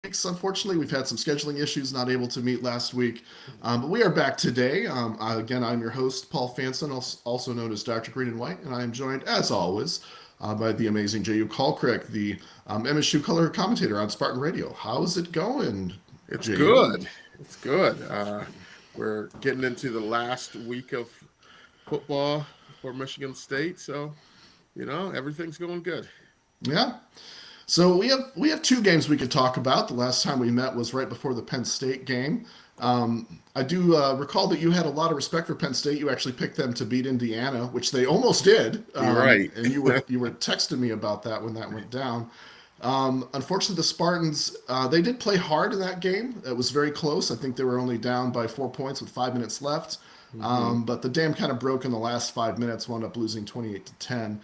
Unfortunately, we've had some scheduling issues, not able to meet last week. But we are back today. Again, I'm your host, Paul Fanson, also known as Dr. Green and White, and I am joined, as always, by the amazing Jehuu Caulcrick, the MSU color commentator on Spartan Radio. How's it going, It's Jehuu? good. It's good. We're getting into the last week of football for Michigan State, so everything's going good. Yeah. So we have two games we could talk about. The last time we met was right before the Penn State game. I do recall that you had a lot of respect for Penn State. You actually picked them to beat Indiana, which they almost did, Right. and you were texting me about that when that went down. Unfortunately, the Spartans they did play hard in that game. It was very close. I think they were only down by 4 points with 5 minutes left. hmm But the dam kind of broke in the last 5 minutes. Wound up losing 28-10.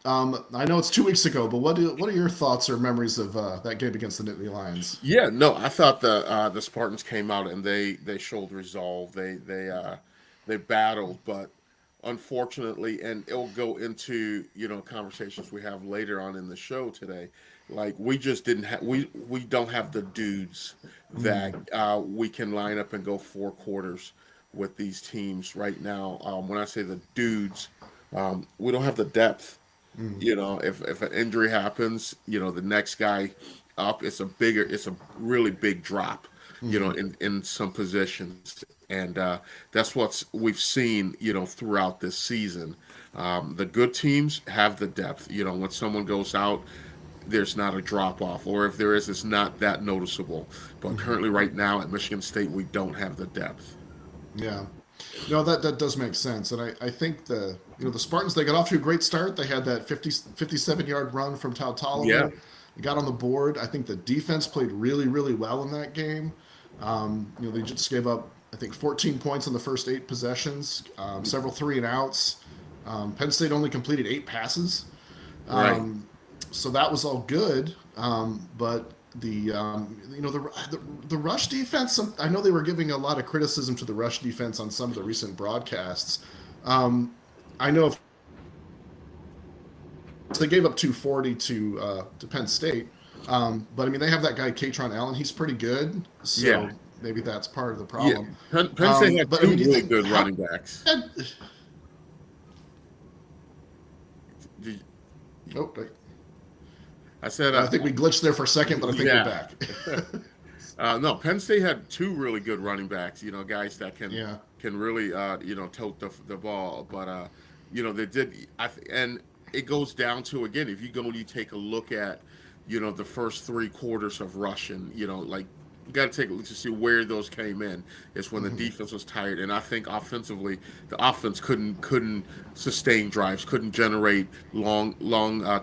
I know it's 2 weeks ago, but what are your thoughts or memories of that game against the Nittany Lions? Yeah, no, I thought the Spartans came out and they showed resolve. They battled, but unfortunately, and it'll go into conversations we have later on in the show today. Like we just didn't have we don't have the dudes that Mm, we can line up and go 4 quarters with these teams right now. When I say the dudes, we don't have the depth. mm, If an injury happens, the next guy up, it's a really big drop, mm, in some positions, and that's what we've seen, throughout this season. The good teams have the depth. When someone goes out, there's not a drop off, or if there is, it's not that noticeable. But mm. currently, right now at Michigan State, we don't have the depth. Yeah. No, that does make sense, and I think the Spartans, they got off to a great start. They had that 57-yard run from Tao Yeah, Toliver. They got on the board. I think the defense played really really well in that game. They just gave up I think 14 points in the first 8 possessions, several three and outs. Penn State only completed 8 passes. right. Um, so that was all good. But the rush defense. I know they were giving a lot of criticism to the rush defense on some of the recent broadcasts. Um, I know if they gave up 240 to Penn State, but I mean they have that guy Katron Allen. He's pretty good, Yeah, so maybe that's part of the yeah. problem. Penn State had But I two mean, do you really think good how? running backs. Did- Oh, wait. I said, I think we glitched there for a second, but I think we're yeah. back. No, Penn State had two really good running backs. Guys that Yeah. can really tote the ball. But they did. And it goes down to, again, if you go and you take a look at the first 3 quarters of Russian, like you got to take a look to see where those came in. Is when the Hmm. defense was tired, and I think offensively, the offense couldn't sustain drives, couldn't generate long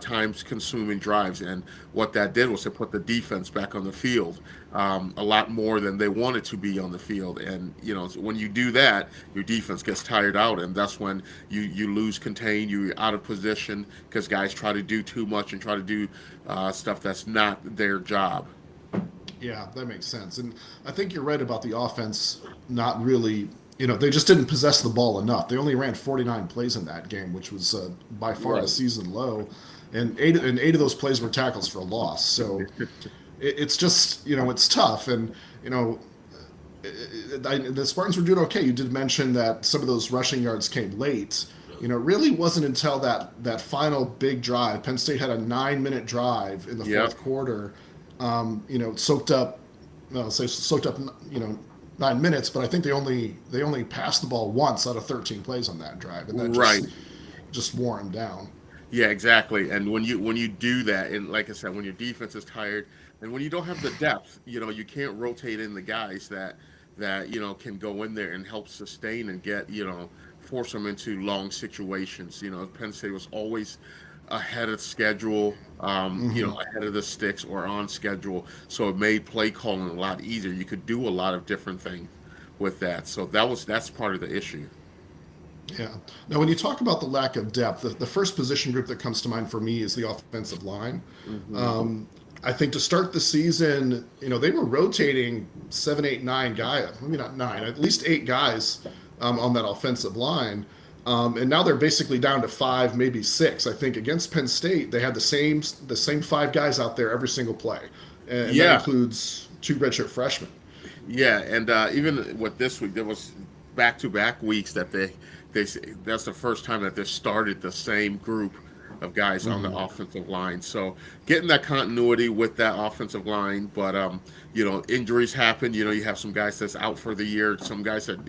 times consuming drives, and what that did was to put the defense back on the field, a lot more than they wanted to be on the field. And when you do that, your defense gets tired out, and that's when you lose contain, you're out of position because guys try to do too much and try to do stuff that's not their job. Yeah, that makes sense. And I think you're right about the offense not really, they just didn't possess the ball enough. They only ran 49 plays in that game, which was by far a Right. season low. And eight of those plays were tackles for a loss. So it's just, it's tough. And, you know, the Spartans were doing okay. You did mention that some of those rushing yards came late. It really wasn't until that final big drive. Penn State had a 9-minute drive in the Yep. fourth quarter. Soaked up, well, say soaked up, 9 minutes, but I think they only passed the ball once out of 13 plays on that drive, and that Right. just wore them down. Yeah, exactly. And when you do that, and like I said, when your defense is tired, and when you don't have the depth, you can't rotate in the guys that can go in there and help sustain and get force them into long situations. Penn State was always ahead of schedule, Hmm. ahead of the sticks or on schedule, so it made play calling a lot easier. You could do a lot of different things with that. So that's part of the issue. Yeah. Now, when you talk about the lack of depth, the first position group that comes to mind for me is the offensive line. hmm Um, I think to start the season, they were rotating 7, 8, 9 guys, maybe not nine, at least 8 guys on that offensive line. And now they're basically down to five, maybe six. I think against Penn State, they had the same 5 guys out there every single play. and that Yeah, includes 2 redshirt freshmen. yeah, and even with this week, there was back-to-back weeks that they that's the first time that they started the same group of guys on the Hmm. offensive line. So getting that continuity with that offensive line, but injuries happen. You have some guys that's out for the year, some guys that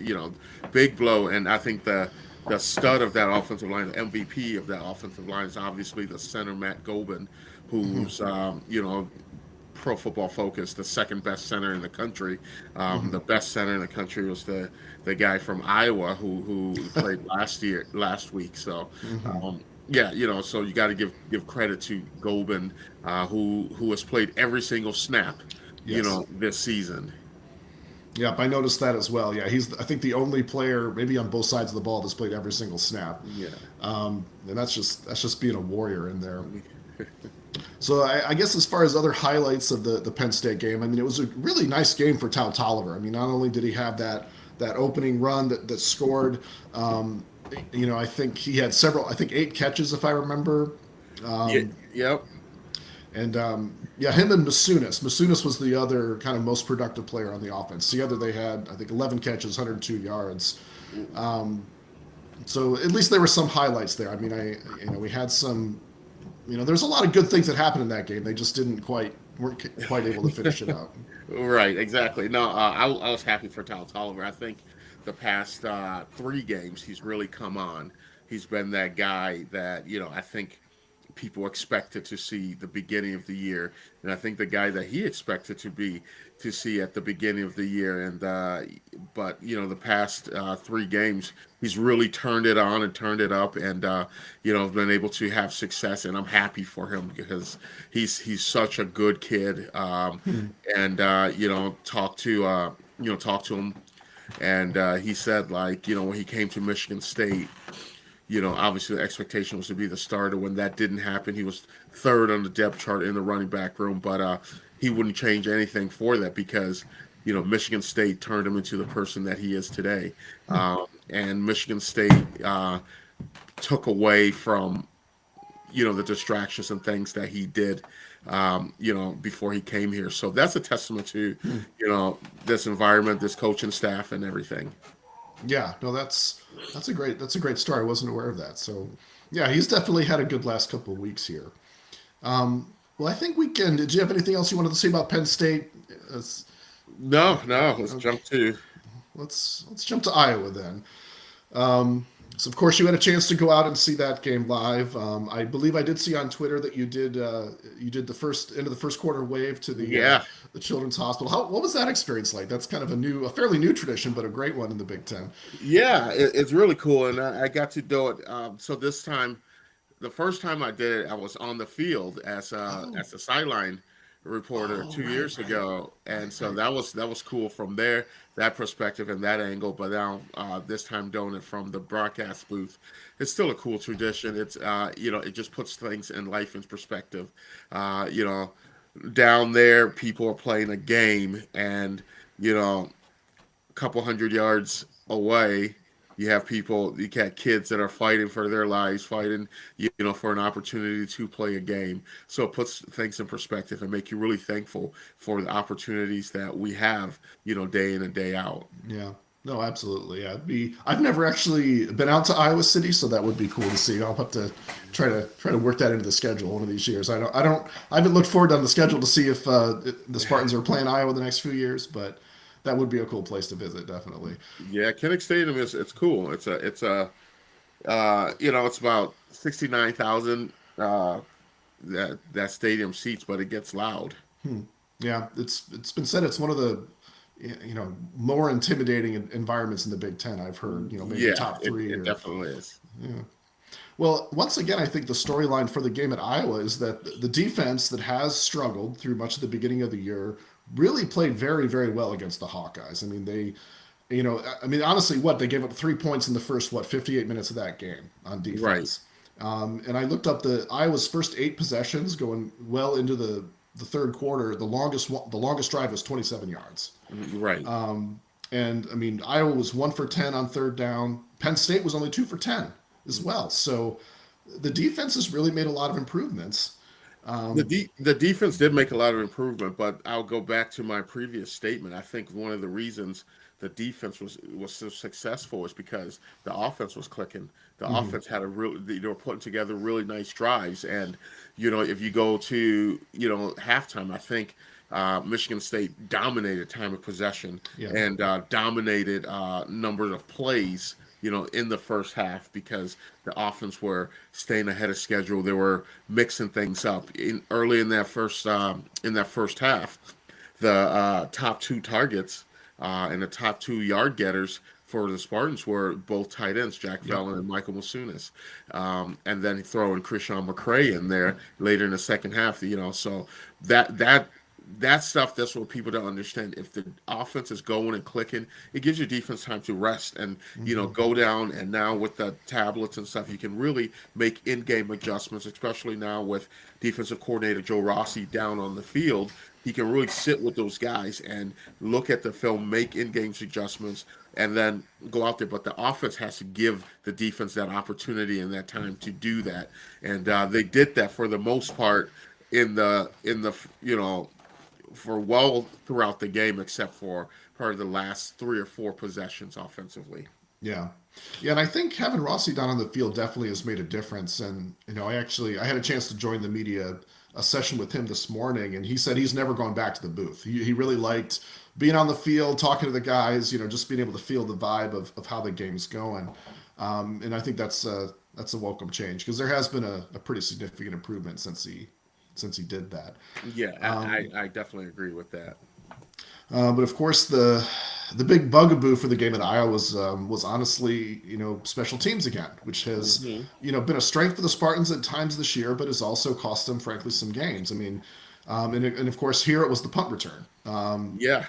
big blow, and I think the stud of that offensive line, the MVP of that offensive line, is obviously the center Matt Gobin, Hmm. who's Pro Football Focus, the second best center in the country. Hmm. The best center in the country was the guy from Iowa who played last week. So, Hmm. yeah, so you got to give credit to Gobin, who has played every single snap, Yes. this season. Yep, I noticed that as well. Yeah, he's I think the only player, maybe on both sides of the ball, that's played every single snap, Yeah. and that's just being a warrior in there. So I guess as far as other highlights of the Penn State game, I mean, it was a really nice game for Tal Tolliver. I mean, not only did he have that opening run that scored, um, I think he had several, I think 8 catches if I remember. Yeah. Um, Yep. and yeah, him and Masunis. Masunis was the other kind of most productive player on the offense. Together they had, I think, 11 catches, 102 yards. Um, so at least there were some highlights there. I mean, we had some, there's a lot of good things that happened in that game. They just weren't quite able to finish it out. Right, exactly. No, I was happy for Tal Tolliver. I think the past 3 games, he's really come on. He's been that guy that, I think people expected to see the beginning of the year. And I think the guy that he expected to see at the beginning of the year. And, but, the past 3 games, he's really turned it on and turned it up and, been able to have success. And I'm happy for him because he's such a good kid. Hmm. And talk to him, and he said, like, when he came to Michigan State, obviously the expectation was to be the starter. When that didn't happen, he was third on the depth chart in the running back room, but he wouldn't change anything for that because Michigan State turned him into the person that he is today. And Michigan State took away from the distractions and things that he did before he came here. So that's a testament to Hmm. this environment, this coaching staff, and everything. Yeah, no, that's a great story. I wasn't aware of that. So yeah, he's definitely had a good last couple of weeks here. Well, I think we can. Did you have anything else you wanted to say about Penn State? Let's, No, let's okay, jump to. let's jump to Iowa then. Um, so of course you had a chance to go out and see that game live. I believe I did see on Twitter that you did the first end of the first quarter wave to Yeah, the Children's Hospital. What was that experience like? That's kind of a fairly new tradition, but a great one in the Big Ten. yeah, it's really cool, and I got to do it. So this time, the first time I did it, I was on the field Oh, as a sideline reporter oh, two right, years right, ago, and right, so right. that was cool from there, that perspective and that angle. But now this time doing it from the broadcast booth, it's still a cool tradition. It's it just puts things in life in perspective. Uh, you know, Down there, people are playing a game, and you know a couple hundred yards away, you got kids that are fighting for their lives, fighting, for an opportunity to play a game. So it puts things in perspective and make you really thankful for the opportunities that we have, day in and day out. Yeah. No, absolutely. Yeah, I've never actually been out to Iowa City, so that would be cool to see. I'll have to try to work that into the schedule one of these years. I haven't looked forward on the schedule to see if the Spartans are playing Iowa the next few years, but that would be a cool place to visit, definitely. Yeah, Kinnick Stadium is it's cool. It's about 69,000 that stadium seats, but it gets loud. Hmm. Yeah, it's been said it's one of the more intimidating environments in the Big Ten. I've heard maybe Yeah, top it, three it or definitely is. yeah. Well, once again, I think the storyline for the game at Iowa is that the defense that has struggled through much of the beginning of the year really played very, very well against the Hawkeyes. I mean, honestly, they gave up 3 points in the first 58 minutes of that game on Right, defense. And I looked up the Iowa's first 8 possessions going well into the third quarter. The longest drive was 27 yards. right. And I mean, Iowa was 1 for 10 on third down. Penn State was only 2 for 10 as well. So the defense has really made a lot of improvements. The defense did make a lot of improvement, but I'll go back to my previous statement. I think one of the reasons the defense was so successful is because the offense was clicking. The Mhm. offense had a real they were putting together really nice drives, and if you go to halftime, I think Michigan State dominated time of possession Yeah. and dominated numbers of plays. In the first half because the offense were staying ahead of schedule. They were mixing things up early in that first half. The top two targets and the top 2 yard getters for the Spartans were both tight ends, Jack Yep. Fallon and Michael Masunas. And then throwing Krishan McCray in there later in the second half. So that stuff, that's what people don't understand. If the offense is going and clicking, it gives your defense time to rest and Hmm. go down. And now with the tablets and stuff, you can really make in-game adjustments, especially now with defensive coordinator Joe Rossi down on the field. He can really sit with those guys and look at the film, make in-game adjustments, and then go out there. But the offense has to give the defense that opportunity and that time to do that, and they did that for the most part in the for well throughout the game, except for part of the last 3 or 4 possessions offensively. Yeah. Yeah, and I think having Rossi down on the field definitely has made a difference. And I had a chance to join the media a session with him this morning, and he said he's never gone back to the booth. He really liked being on the field, talking to the guys, just being able to feel the vibe of how the game's going. And I think that's a welcome change because there has been a pretty significant improvement since he did that. Yeah, Um, I definitely agree with that. but of course, the big bugaboo for the game at Iowa was honestly special teams again, which has Hmm. been a strength for the Spartans at times this year, but has also cost them frankly some games. I mean, and of course here it was the punt return. Yeah,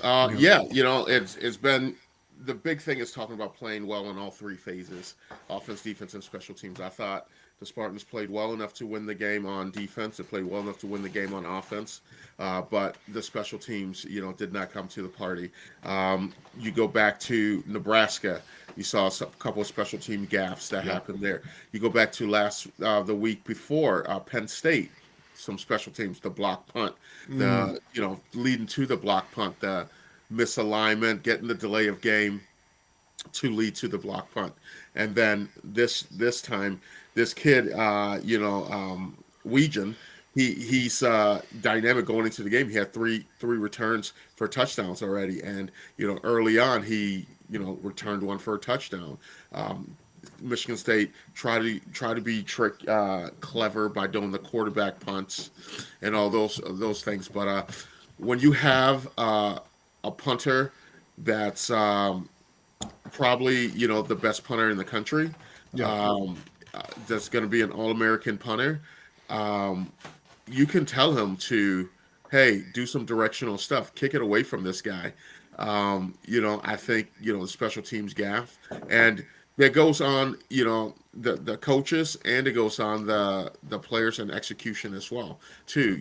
You know, yeah. It's been the big thing is talking about playing well in all 3 phases: offense, defense, and special teams. I thought the Spartans played well enough to win the game on defense. They played well enough to win the game on offense, but the special teams, did not come to the party. You go back to Nebraska, you saw a couple of special team gaffes that yeah. happened there. You go back to the week before, Penn State, some special teams, the block punt, Mm, the leading to the block punt, the misalignment, getting the delay of game to lead to the block punt, and then this time, this kid, Weegan, he's dynamic going into the game. He had three returns for touchdowns already, and early on he returned one for a touchdown. Um, Michigan State try to be clever by doing the quarterback punts and all those things. But when you have a punter that's probably the best punter in the country, yeah. um, that's going to be an All-American punter, um, you can tell him to, hey, do some directional stuff, kick it away from this guy. I think the special teams gaff, and that goes on the coaches, and it goes on the players and execution as well too.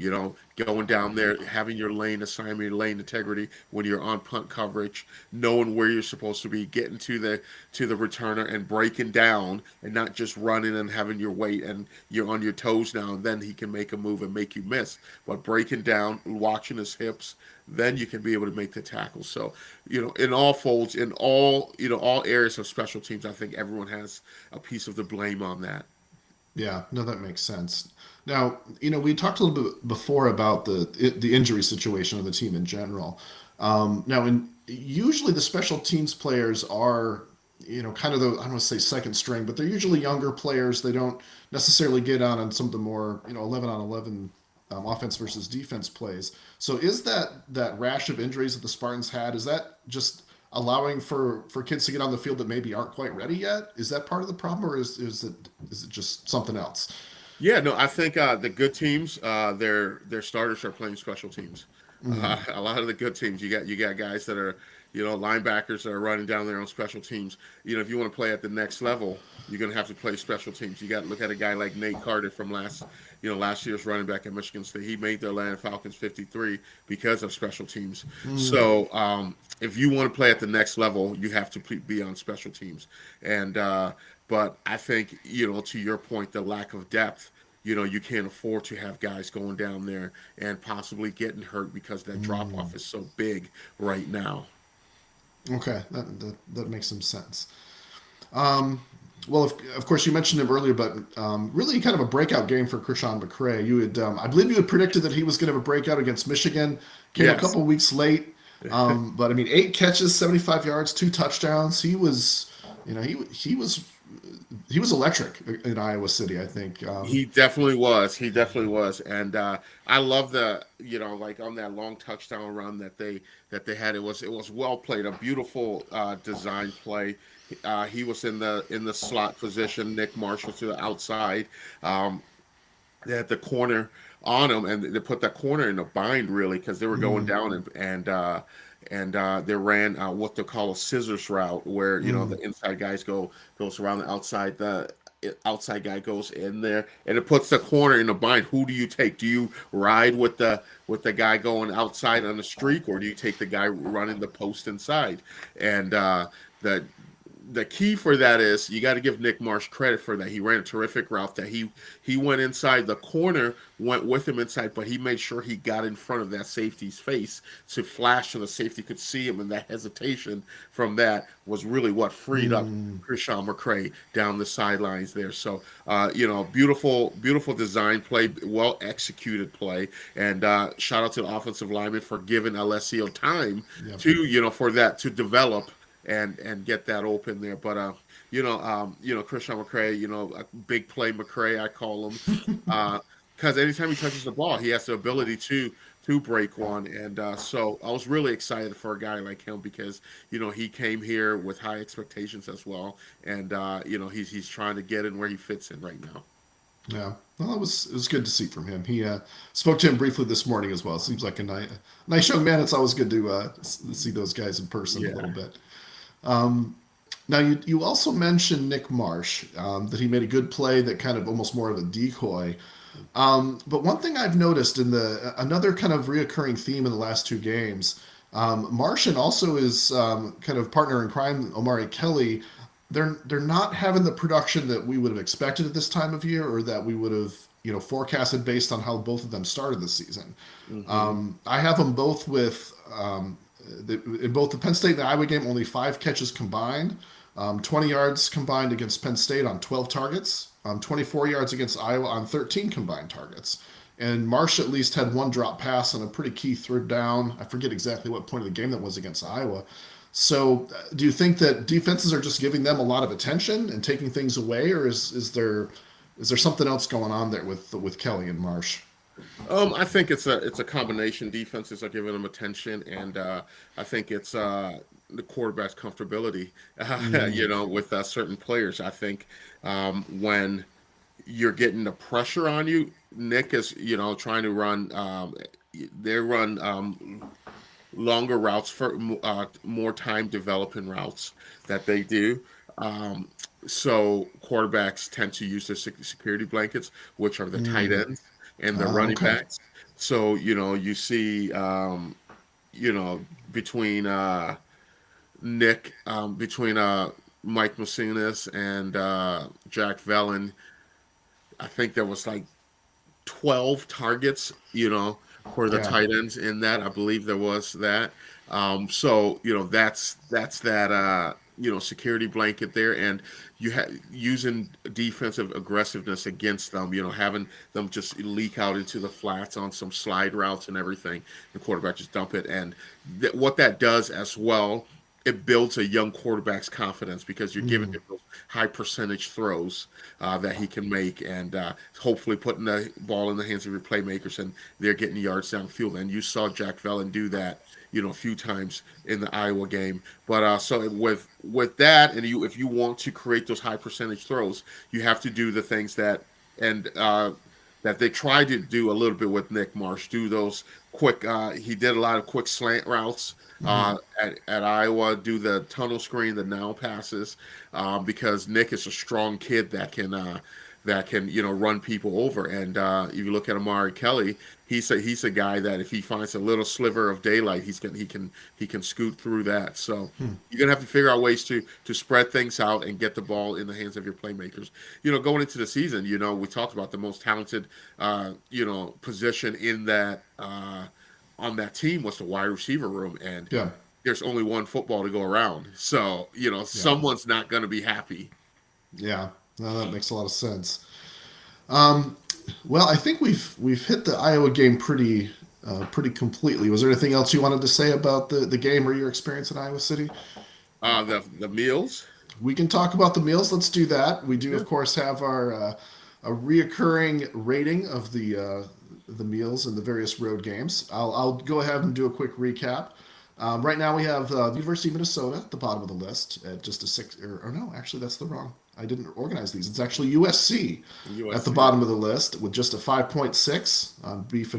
Going down there, having your lane assignment, your lane integrity when you're on punt coverage, knowing where you're supposed to be, getting to the returner and breaking down, and not just running and having your weight and you're on your toes now, and then he can make a move and make you miss. But breaking down, watching his hips, then you can be able to make the tackle. So, in all folds, in all areas of special teams, I think everyone has a piece of the blame on that. Yeah, no, that makes sense. Now, we talked a little bit before about the injury situation of the team in general. Now, usually the special teams players are, kind of the, I don't want to say second string, but they're usually younger players. They don't necessarily get on some of the more, 11 on 11 offense versus defense plays. So is that rash of injuries that the Spartans had, is that just allowing for kids to get on the field that maybe aren't quite ready yet? Is that part of the problem, or is it just something else? Yeah, no, I think the good teams, their starters are playing special teams. Hmm. A lot of the good teams, you got guys that are linebackers that are running down there on special teams. If you want to play at the next level, you're going to have to play special teams. You got to look at a guy like Nate Carter from last year's running back at Michigan State. He made the Atlanta Falcons 53 because of special teams. Mm, So if you want to play at the next level, you have to be on special teams. And but I think to your point, the lack of depth. you can't afford to have guys going down there and possibly getting hurt because that drop off is so big right now. Okay, that makes some sense. Um, well, of course, you mentioned him earlier, but really kind of a breakout game for Krishan McCray. You had, I believe, you had predicted that he was going to have a breakout against Michigan. Came a Yes. couple weeks late, but I mean, 8 catches, 75 yards, 2 touchdowns. He was, he was electric in Iowa City. I think. He definitely was. He definitely was, and I love like on that long touchdown run that they had. It was well played, a beautiful design play. He was in the slot position. Nick Marshall to the outside. Um, they had the corner on him, and they put that corner in a bind really because they were going Mm, down and they ran what they call a scissors route, where mm, the inside guys goes around the outside. The outside guy goes in there, and it puts the corner in a bind. Who do you take? Do you ride with the guy going outside on the streak, or do you take the guy running the post inside? And the the key for that is you got to give Nick Marsh credit for that. He ran a terrific route. That he went inside. The corner went with him inside, but he made sure he got in front of that safety's face to flash so the safety could see him. And that hesitation from that was really what freed up mm. Krishan McCray down the sidelines there. So beautiful, beautiful design play, well executed play, and shout out to the offensive lineman for giving Alessio time Yep. to for that to develop and get that open there. But Christian McCray, a big play McCray, I call him, because anytime he touches the ball, he has the ability to break one. And so I was really excited for a guy like him because he came here with high expectations as well, and he's trying to get in where he fits in right now. Yeah. Well, it was good to see from him. He spoke to him briefly this morning as well. Seems like a nice young man. It's always good to see those guys in person a Yeah. little bit. Um, Now, you also mentioned Nick Marsh, that he made a good play that kind of almost more of a decoy. But one thing I've noticed in another kind of reoccurring theme in the last 2 games, Marsh and also his kind of partner in crime, Omari Kelly, they're not having the production that we would have expected at this time of year, or that we would have forecasted based on how both of them started the season. Hmm. I have them both with in both the Penn State and the Iowa game, only 5 catches combined, 20 yards combined against Penn State on 12 targets, 24 yards against Iowa on 13 combined targets. And Marsh at least had one drop pass on a pretty key third down. I forget exactly what point of the game that was against Iowa. So, do you think that defenses are just giving them a lot of attention and taking things away, or is there something else going on there with Kelly and Marsh? I think it's a combination. Defenses are giving them attention, and I think it's the quarterback's comfortability. Mm, With certain players. I think when you're getting the pressure on you, Nick is trying to run. They run longer routes for more time developing routes that they do. Um, so quarterbacks tend to use their security blankets, which are the tight mm. ends and the running Okay. backs. So you see you know between Nick between Mike Masinas and Jack Vellen, I think there was like 12 targets, for the Yeah. tight ends in that. I believe there was that. So that's that security blanket there, and you using defensive aggressiveness against them. Having them just leak out into the flats on some slide routes and everything. The quarterback just dump it, and what that does as well, it builds a young quarterback's confidence because you're giving Mm, him those high percentage throws that he can make, and hopefully putting the ball in the hands of your playmakers, and they're getting yards downfield. And you saw Jack Vellen do that, a few times in the Iowa game. But so with that, and if you want to create those high percentage throws, you have to do the things and that they tried to do a little bit with Nick Marsh. Do those quick. He did a lot of quick slant routes mhm. at Iowa. Do the tunnel screen, the now passes, because Nick is a strong kid that can that can run people over. And if you look at Amari Kelly, he's a guy that if he finds a little sliver of daylight, he can scoot through that. So you're gonna have to figure out ways to spread things out and get the ball in the hands of your playmakers. Going into the season, we talked about the most talented position in that on that team was the wide receiver room, and Yeah. there's only one football to go around. So someone's not going to be happy. Yeah. No, that makes a lot of sense. Um, well, I think we've hit the Iowa game pretty completely. Was there anything else you wanted to say about the game or your experience in Iowa City? The meals. We can talk about the meals. Let's do that. We do, Yeah. of course, have our a reoccurring rating of the meals in the various road games. I'll go ahead and do a quick recap. Right now, we have the University of Minnesota at the bottom of the list at just a six. Or no, actually, that's the wrong. I didn't organize these. It's actually USC at the USC. bottom of the list with just a 5.6 on beef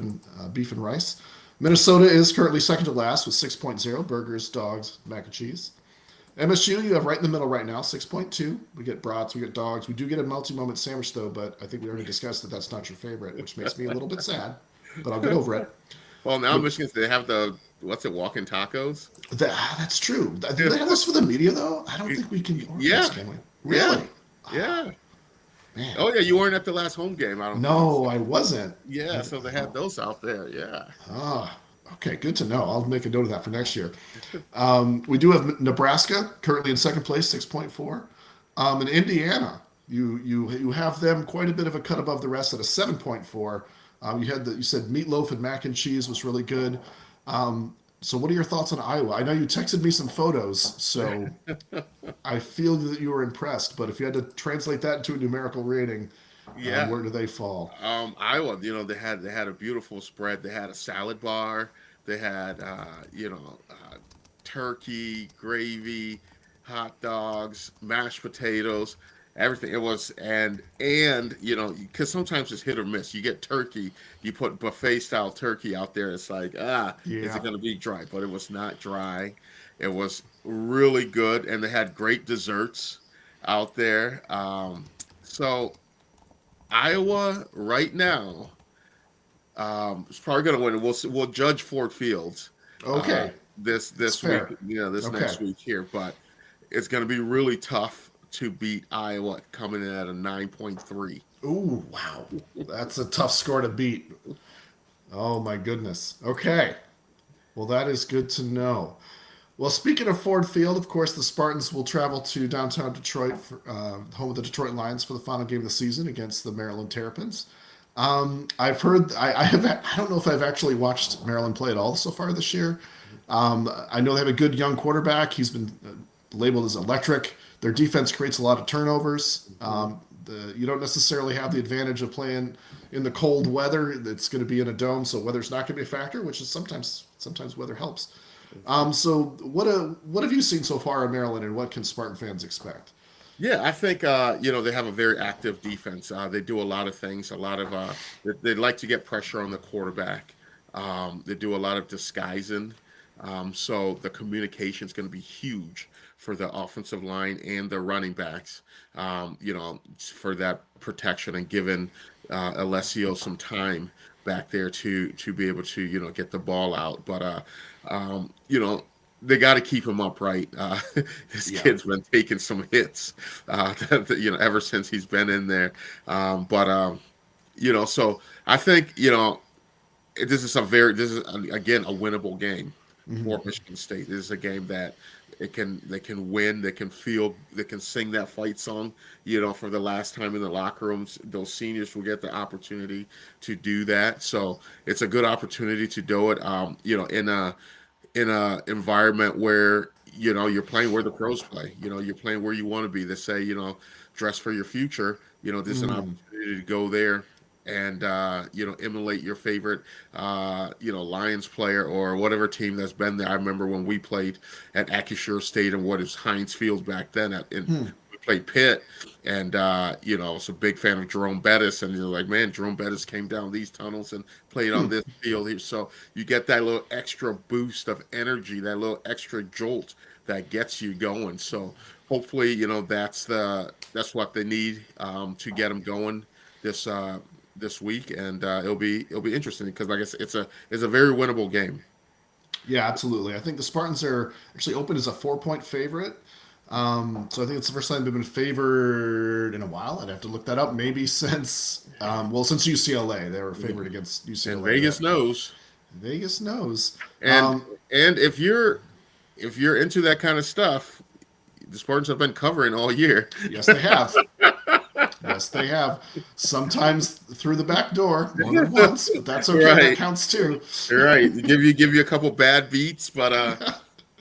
and rice. Minnesota is currently second to last with 6.0 burgers, dogs, mac and cheese. MSU, you have right in the middle right now, 6.2. We get brats, we get dogs. We do get a multi-moment sandwich, though, but I think we already discussed that that's not your favorite, which makes me a little bit sad, but I'll get over it. Well, now But Michigan, they have the what's it, walking tacos? that's true. Do they have this for the media, though? I don't think we can order Yeah, this, can we? yeah, Really? yeah. Man. Oh yeah, you weren't at the last home game. I don't think. No, I wasn't. Yeah, so they had those out there. Yeah. Ah, okay, good to know. I'll make a note of that for next year. We do have Nebraska currently in second place, 6.4. In Indiana, you have them quite a bit of a cut above the rest at a 7.4. You said meatloaf and mac and cheese was really good. So what are your thoughts on Iowa? I know you texted me some photos, so I feel that you were impressed. But if you had to translate that into a numerical rating, Yeah. where do they fall? Iowa, they had a beautiful spread. They had a salad bar. They had turkey, gravy, hot dogs, mashed potatoes, everything. It was and because sometimes it's hit or miss. You get turkey, you put buffet style turkey out there. It's like is it Yeah. going to be dry? But it was not dry. It was really good, and they had great desserts out there. So Iowa right now is probably going to win. We'll judge Ford Fields uh, Okay, this that's this week, fair. this Okay. next week here, but it's going to be really tough to beat Iowa coming in at a 9.3. Ooh, wow. That's a tough score to beat. Oh my goodness. Okay. Well, that is good to know. Well, speaking of Ford Field, of course, the Spartans will travel to downtown Detroit, home of the Detroit Lions, for the final game of the season against the Maryland Terrapins. I've heard, I don't know if I've actually watched Maryland play at all so far this year. I know they have a good young quarterback. He's been labeled as electric. Their defense creates a lot of turnovers. You don't necessarily have the advantage of playing in the cold weather. It's going to be in a dome, so weather's not going to be a factor, which is sometimes weather helps. So what have you seen so far in Maryland, and what can Spartan fans expect? Yeah, I think they have a very active defense. They do a lot of things. A lot of they like to get pressure on the quarterback. They do a lot of disguising. So the communication is going to be huge for the offensive line and the running backs. For that protection and giving Alessio some time back there to be able to get the ball out. But they got to keep him upright. His Yeah. kid's been taking some hits, ever since he's been in there. So I think this is again a winnable game Hmm. for Michigan State. This is a game that they can win. They can sing that fight song. For the last time in the locker rooms, those seniors will get the opportunity to do that. So it's a good opportunity to do it. In a environment where you're playing where the pros play. You're playing where you want to be. They say dress for your future. This is an Hmm. opportunity to go there and emulate your favorite Lions player or whatever team that's been there. I remember when we played at Acrisure Stadium, what is Heinz Field back then, Hmm. we played Pitt, and I was a big fan of Jerome Bettis, and you're like, man, Jerome Bettis came down these tunnels and played on Hmm. this field here. So you get that little extra boost of energy, that little extra jolt that gets you going. So hopefully, that's what they need to get them going this this week, and it'll be interesting because like I said, it's a very winnable game. Yeah, absolutely. I think the Spartans are actually open as a 4-point favorite. So I think it's the first time they've been favored in a while. I'd have to look that up. Maybe since since UCLA, they were favored against And UCLA. Vegas knows. Vegas knows. And and if you're into that kind of stuff, the Spartans have been covering all year. Yes, they have. Yes, they have. Sometimes through the back door, more than once, but that's okay. Right. That counts too. Right. Give you a couple bad beats, but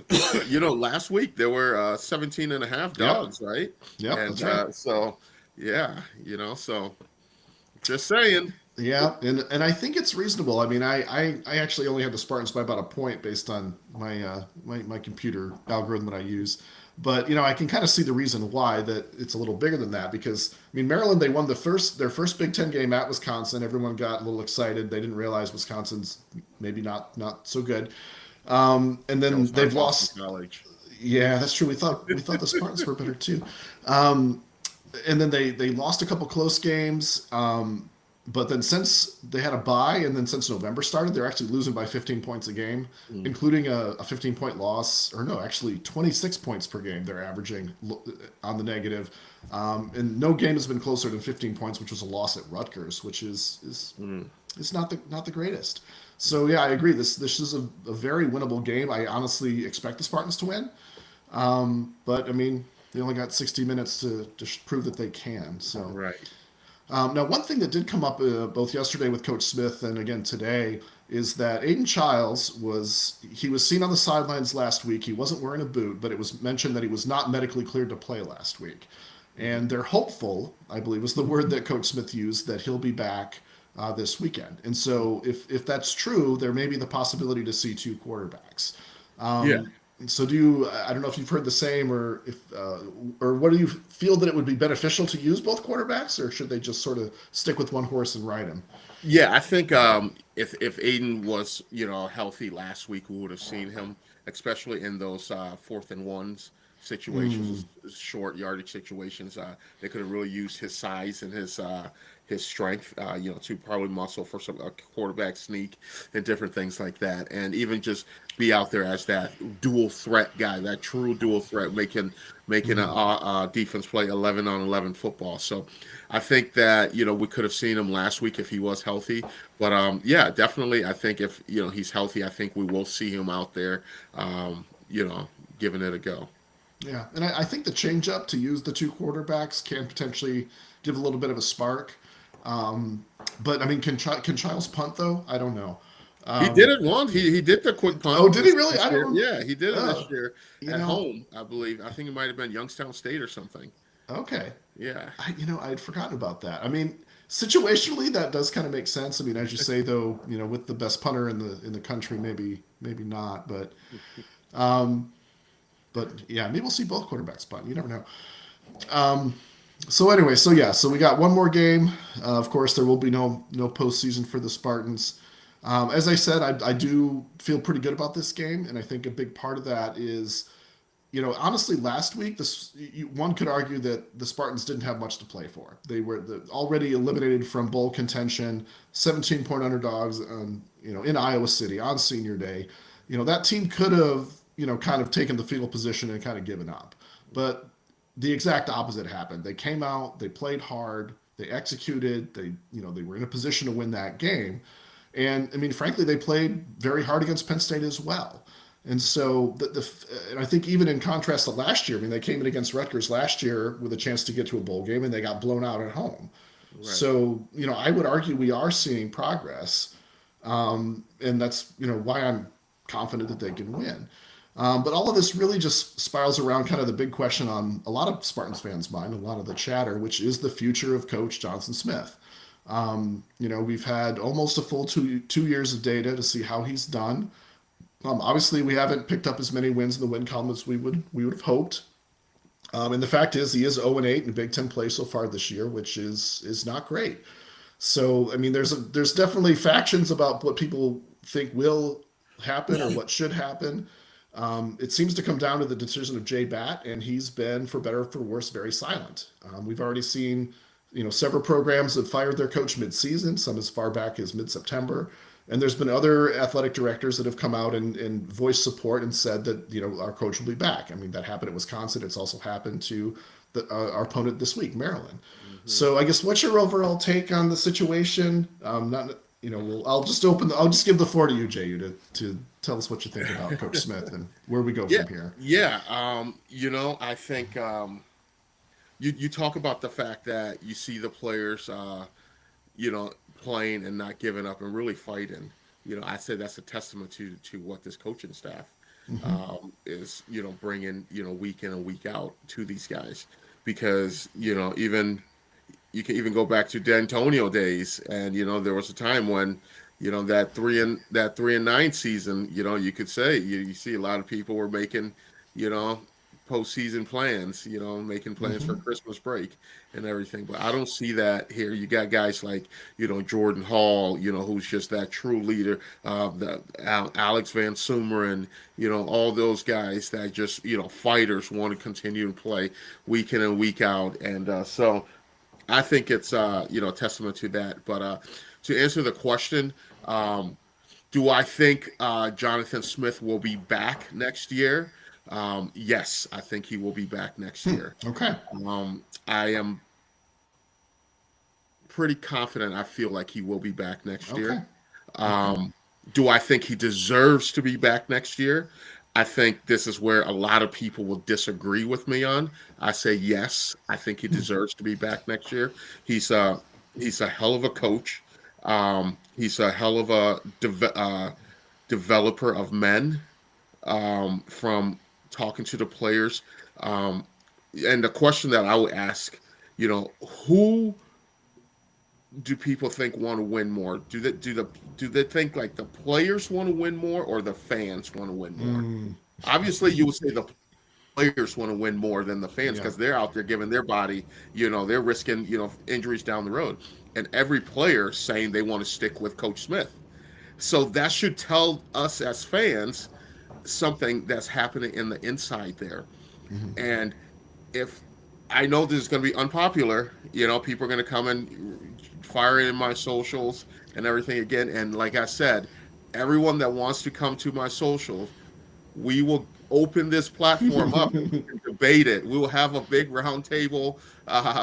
last week there were 17 and a half dogs, right? Yep, And that's right. so yeah, so just saying. Yeah, and I think it's reasonable. I mean, I actually only had the Spartans by about a point based on my computer algorithm that I use. But I can kind of see the reason why that it's a little bigger than that because I mean Maryland, they won their first Big Ten game at Wisconsin. Everyone got a little excited. They didn't realize Wisconsin's maybe not so good. And then they've lost. College. Yeah, that's true. We thought the Spartans were better too. And then they lost a couple close games. But then since they had a bye and then since November started, they're actually losing by 15 points a game, including a 15-point loss, or no, actually 26 points per game they're averaging on the negative. And no game has been closer than 15 points, which was a loss at Rutgers, which is not the greatest. So yeah, I agree. This is a very winnable game. I honestly expect the Spartans to win. But I mean, they only got 60 minutes to prove that they can. So Right. now, one thing that did come up both yesterday with Coach Smith and again today is that Aiden Childs was seen on the sidelines last week. He wasn't wearing a boot, but it was mentioned that he was not medically cleared to play last week. And they're hopeful, I believe was the word that Coach Smith used, that he'll be back this weekend. And so if that's true, there may be the possibility to see two quarterbacks. Yeah. So I don't know if you've heard the same or or what do you feel that it would be beneficial to use both quarterbacks or should they just sort of stick with one horse and ride him? Yeah, I think if Aiden was healthy last week, we would have seen him, especially in those 4th and 1s situations, short yardage situations. They could have really used his size and his strength, to probably muscle for some quarterback sneak and different things like that, and even just be out there as that dual threat guy, that true dual threat, making a defense play 11 on 11 football. So I think that we could have seen him last week if he was healthy, but yeah, definitely I think if he's healthy, I think we will see him out there, giving it a go. Yeah, and I think the change up to use the two quarterbacks can potentially give a little bit of a spark. But I mean, can Childs punt though? I don't know. He did it once. He did the quick punt. Oh, did he really? I don't know. Yeah, he did it this year at know, home, I believe. I think it might have been Youngstown State or something. Okay. Yeah. I'd forgotten about that. I mean, situationally, that does kind of make sense. I mean, as you say, though, with the best punter in the country, maybe not, but yeah, maybe we'll see both quarterbacks punt. You never know. So anyway, so we got one more game. Of course, there will be no postseason for the Spartans. As I said, I do feel pretty good about this game, and I think a big part of that is, honestly, last week, one could argue that the Spartans didn't have much to play for. They were already eliminated from bowl contention, 17-point underdogs, in Iowa City on Senior Day. That team could have, kind of taken the field position and kind of given up, but the exact opposite happened. They came out, they played hard, they executed, they were in a position to win that game. And I mean, frankly, they played very hard against Penn State as well. And so and I think even in contrast to last year, I mean, they came in against Rutgers last year with a chance to get to a bowl game and they got blown out at home. Right. So, I would argue we are seeing progress. And that's, why I'm confident that they can win. But all of this really just spirals around kind of the big question on a lot of Spartans fans' mind, a lot of the chatter, which is the future of Coach Johnson Smith. We've had almost a full two years of data to see how he's done. Obviously, we haven't picked up as many wins in the win column as we would have hoped. And the fact is, he is 0-8 in Big Ten play so far this year, which is not great. So, I mean, there's definitely factions about what people think will happen or what should happen. It seems to come down to the decision of Jay Batt, and he's been, for better or for worse, very silent. We've already seen, several programs have fired their coach mid-season, some as far back as mid-September, and there's been other athletic directors that have come out and voiced support and said that our coach will be back. I mean, that happened at Wisconsin. It's also happened to our opponent this week, Maryland. Mm-hmm. So I guess what's your overall take on the situation? Not I'll just give the floor to you, Jehuu, to tell us what you think about Coach Smith and where we go Yeah, from here. yeah. I think you talk about the fact that you see the players, playing and not giving up and really fighting. I say that's a testament to what this coaching staff is, bringing, week in and week out to these guys, because even you can even go back to D'Antonio days, and there was a time when that 3-9 season, you could say you see a lot of people were making postseason plans, making plans for Christmas break and everything. But I don't see that here. You got guys like Jordan Hall, who's just that true leader, Alex Van Sumeren, all those guys that just fighters, want to continue to play week in and week out, and so I think it's a testament to that. But to answer the question, do I think Jonathan Smith will be back next year? Yes, I think he will be back next year. Okay. I am pretty confident. I feel like he will be back next year. Do I think he deserves to be back next year? I think this is where a lot of people will disagree with me on. I say yes. I think he deserves to be back next year. He's a hell of a coach. He's a hell of a developer of men. From talking to the players, and the question that I would ask, who do people think want to win more? Do they think like the players want to win more, or the fans want to win more? Obviously, you would say the players want to win more than the fans, because they're out there giving their body. They're risking injuries down the road, and every player saying they want to stick with Coach Smith. So that should tell us as fans something that's happening in the inside there. And if I know this is going to be unpopular, people are going to come and fire in my socials and everything again. And like I said, everyone that wants to come to my socials, we will open this platform up and debate it. We will have a big round table,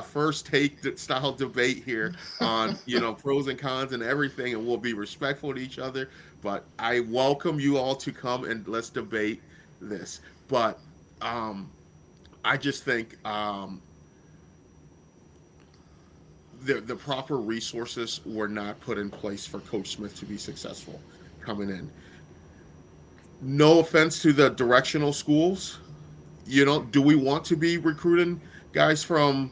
first take style debate here on, pros and cons and everything, and we'll be respectful to each other. But I welcome you all to come and let's debate this. But I just think the proper resources were not put in place for Coach Smith to be successful coming in. No offense to the directional schools. Do we want to be recruiting guys from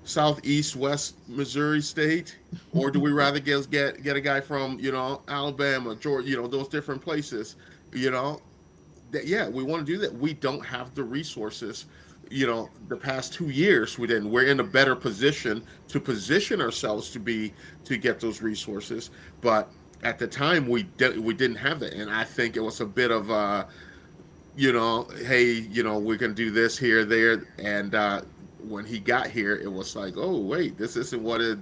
Southeast, West Missouri State, or do we rather get a guy from Alabama, Georgia, those different places? Yeah, we want to do that. We don't have the resources. The past 2 years we didn't. We're in a better position to position ourselves to get those resources, but at the time we didn't have that, and I think it was a bit of hey, we're gonna do this here, there, and when he got here, it was like, oh wait, this isn't what it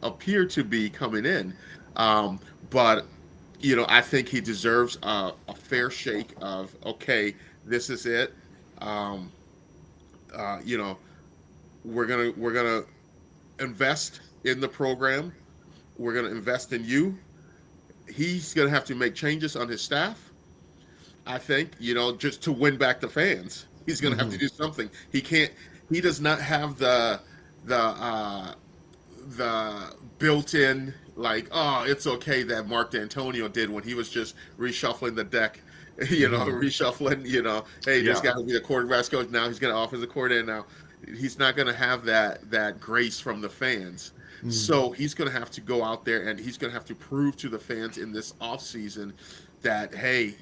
appeared to be coming in. But I think he deserves a fair shake of, okay, this is it. We're gonna invest in the program. We're gonna invest in you. He's gonna have to make changes on his staff. I think, just to win back the fans. He's gonna have to do something. He can't. He does not have the built-in, like, oh, it's okay that Mark D'Antonio did when he was just reshuffling the deck, reshuffling, hey, this guy will be the quarterback coach now. He's going to offensive coordinator now. He's not going to have that grace from the fans. So he's going to have to go out there and he's going to have to prove to the fans in this offseason that, hey,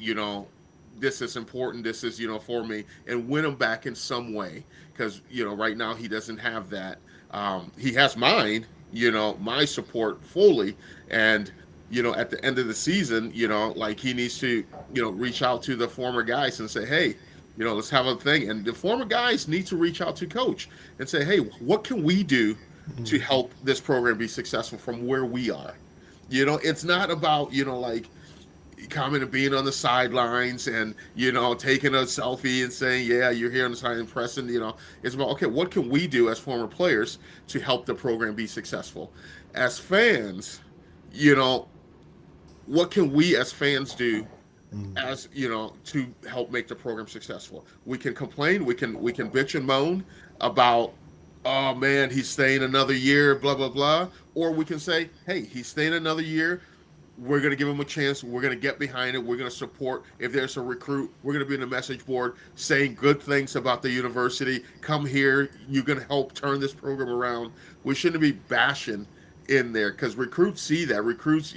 this is important. This is, for me, and win them back in some way. Because, right now he doesn't have that. He has mine, my support fully. And, at the end of the season, like he needs to, reach out to the former guys and say, hey, let's have a thing. And the former guys need to reach out to coach and say, hey, what can we do to help this program be successful from where we are? It's not about, like coming and being on the sidelines and, taking a selfie and saying, yeah, you're here on the side and pressing, it's about, okay, what can we do as former players to help the program be successful? As fans, what can we as fans do as to help make the program successful? We can complain, we can bitch and moan about, oh man, he's staying another year, blah blah blah, or we can say, hey, he's staying another year, we're going to give him a chance, we're going to get behind it, we're going to support. If there's a recruit, we're going to be in the message board saying good things about the university. Come here, you're going to help turn this program around. We shouldn't be bashing in there, because recruits see that. Recruits,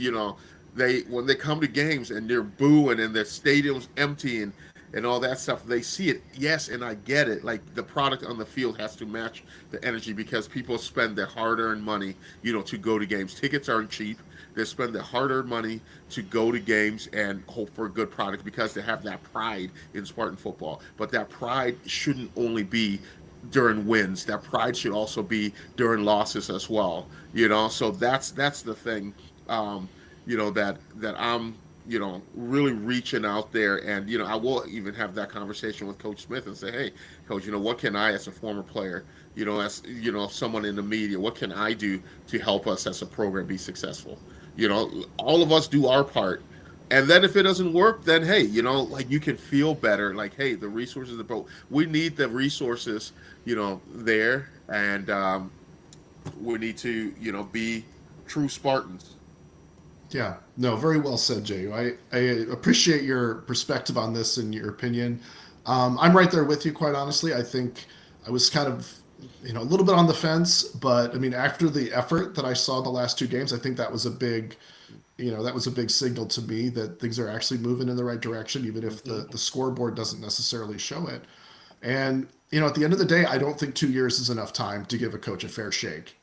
they, when they come to games and they're booing and their stadium's emptying and all that stuff, they see it. Yes, and I get it. Like, the product on the field has to match the energy, because people spend their hard-earned money, to go to games. Tickets aren't cheap. They spend their hard-earned money to go to games and hope for a good product, because they have that pride in Spartan football. But that pride shouldn't only be during wins. That pride should also be during losses as well. So that's the thing. That I'm, really reaching out there, and, I will even have that conversation with Coach Smith and say, hey, Coach, what can I, as a former player, as, someone in the media, what can I do to help us as a program be successful? All of us do our part. And then if it doesn't work, then, hey, like, you can feel better. Like, hey, the resources, we need the resources, there. And we need to, be true Spartans. Yeah, no, very well said, Jehuu. I appreciate your perspective on this and your opinion. I'm right there with you, quite honestly. I think I was kind of, a little bit on the fence, but I mean, after the effort that I saw the last two games, I think that was a big, signal to me that things are actually moving in the right direction, even if the scoreboard doesn't necessarily show it. And, at the end of the day, I don't think 2 years is enough time to give a coach a fair shake.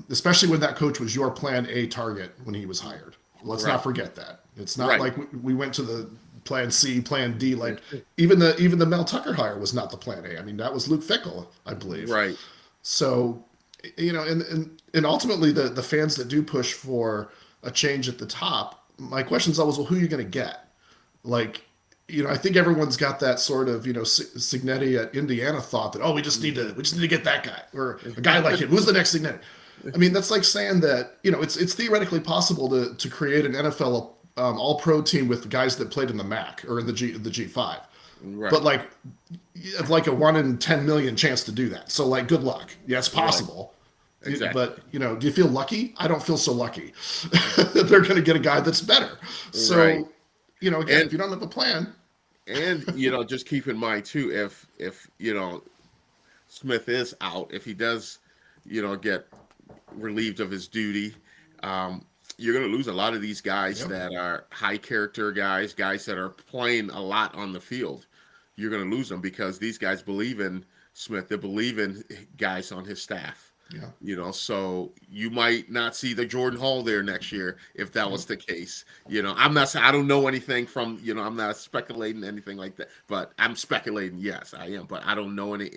Especially when that coach was your plan A target when he was hired. Let's not forget that. It's not like we went to the plan C, plan D. Like, even the Mel Tucker hire was not the plan A. I mean, that was Luke Fickell, I believe. Right. So, and ultimately the fans that do push for a change at the top, my question is always, well, who are you going to get? Like, I think everyone's got that sort of, Signetti at Indiana thought that, oh, we just need to get that guy, or a guy like him. Who's the next Signetti? I mean, that's like saying that, it's theoretically possible to create an NFL all-pro team with guys that played in the MAC or in the G5. Right. But like you have like a 1 in 10 million chance to do that. So like, good luck. Yeah, it's possible. Right. Exactly. But do you feel lucky? I don't feel so lucky. They're going to get a guy that's better. So, again, if you don't have a plan. And, just keep in mind too, if Smith is out, if he does, get relieved of his duty, you're going to lose a lot of these guys that are high character guys that are playing a lot on the field. You're going to lose them because these guys believe in Smith. They believe in guys on his staff. Yeah. So you might not see the Jordan Hall there next year if that was the case. I don't know anything from, I'm not speculating anything like that, but I'm speculating. Yes, I am, but I don't know any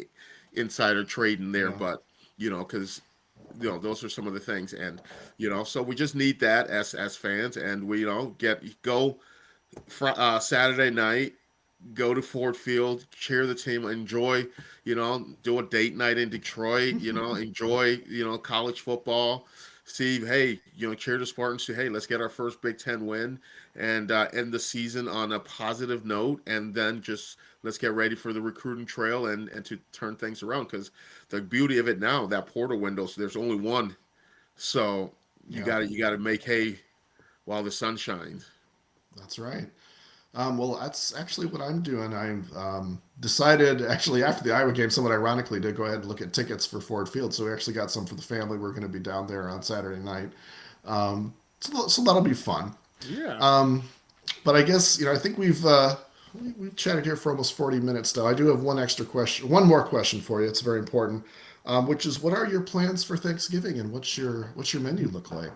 insider trading there, but, because, those are some of the things. And, so we just need that as fans, and we, go Saturday night, go to Ford Field, cheer the team, enjoy, do a date night in Detroit, enjoy, college football, see, hey, cheer the Spartans to, hey, let's get our first Big Ten win and end the season on a positive note. And then just let's get ready for the recruiting trail and to turn things around. Because the beauty of it now, that portal window, so there's only one. So you got to make hay while the sun shines. That's right. Well, that's actually what I'm doing. I've decided, actually, after the Iowa game, somewhat ironically, to go ahead and look at tickets for Ford Field. So we actually got some for the family. We're going to be down there on Saturday night. So that'll be fun. Yeah. But I guess, I think we've chatted here for almost 40 minutes now. I do have one more question for you. It's very important, which is, what are your plans for Thanksgiving, and what's your menu look like?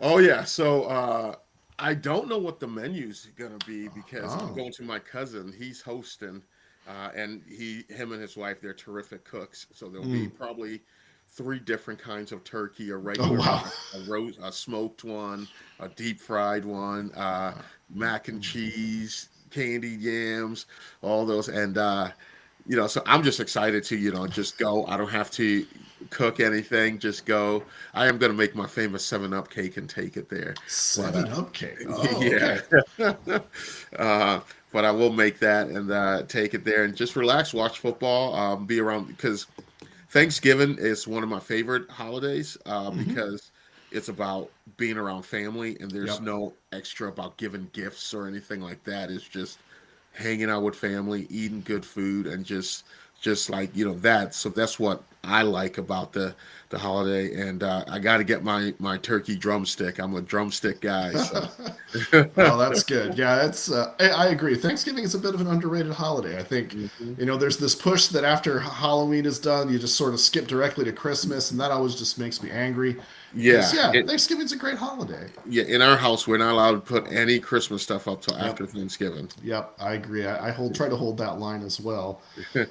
Oh yeah. So I don't know what the menu's gonna be because I'm Oh, going to my cousin. He's hosting, and him and his wife, they're terrific cooks. So there'll be mm. probably three different kinds of turkey: a Oh regular wow. one, a smoked one, a deep fried one, mac and cheese, candied yams, all those, and so I'm just excited to just go. I don't have to cook anything. Just go. I am going to make my famous 7 Up cake and take it there. But 7 Up cake. Oh, yeah, okay. uh, but I will make that and take it there and just relax, watch football, be around because Thanksgiving is one of my favorite holidays Hmm. because it's about being around family and there's Yep. no extra about giving gifts or anything like that. It's just hanging out with family, eating good food, and just like that. So that's what I like about the holiday. And I got to get my turkey drumstick. I'm a drumstick guy. So Oh, that's good. Yeah, it's. I agree. Thanksgiving is a bit of an underrated holiday. I think, Mhm. there's this push that after Halloween is done, you just sort of skip directly to Christmas, and that always just makes me angry. Because Yeah, yeah, Thanksgiving's a great holiday. yeah. In our house, we're not allowed to put any Christmas stuff up till Yep. after Thanksgiving. Yep, I agree. I try to hold that line as well.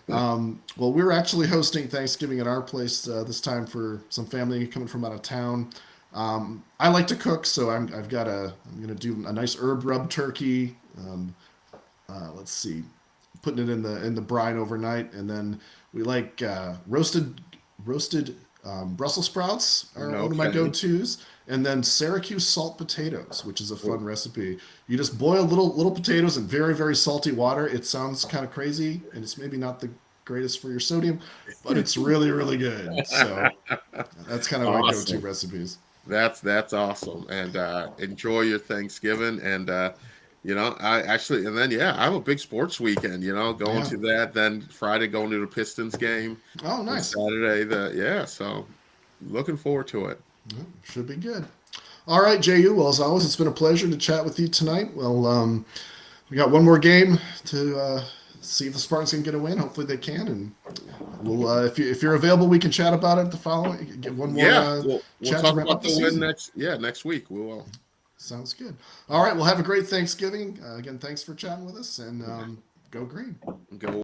Well, we're actually hosting Thanksgiving at our place this time for some family coming from out of town. I like to cook, so I'm gonna do a nice herb rub turkey. Let's see, putting it in the brine overnight, and then we like roasted Brussels sprouts are one of my Okay. go-tos, and then Syracuse salt potatoes, which is a fun recipe. You just boil little potatoes in very very salty water. It sounds kind of crazy, and it's maybe not the greatest for your sodium, but it's really really good. So that's kind of my go-to Awesome. recipes. That's awesome. And enjoy your Thanksgiving. And I actually and then yeah, I have a big sports weekend, going Yeah. to that, then Friday going to the Pistons game, Oh, and nice. Saturday so looking forward to it. Yeah, should be good. All right, Ju. Well, as always, it's been a pleasure to chat with you tonight. Well, we got one more game to see if the Spartans can get a win. Hopefully, they can, and we'll if you're available, we can chat about it the following. Get one more Yeah, we'll chat to talk wrap about up the the win season. next week. We will. Sounds good. All right. Well, have a great Thanksgiving. Again, thanks for chatting with us, and go green. Go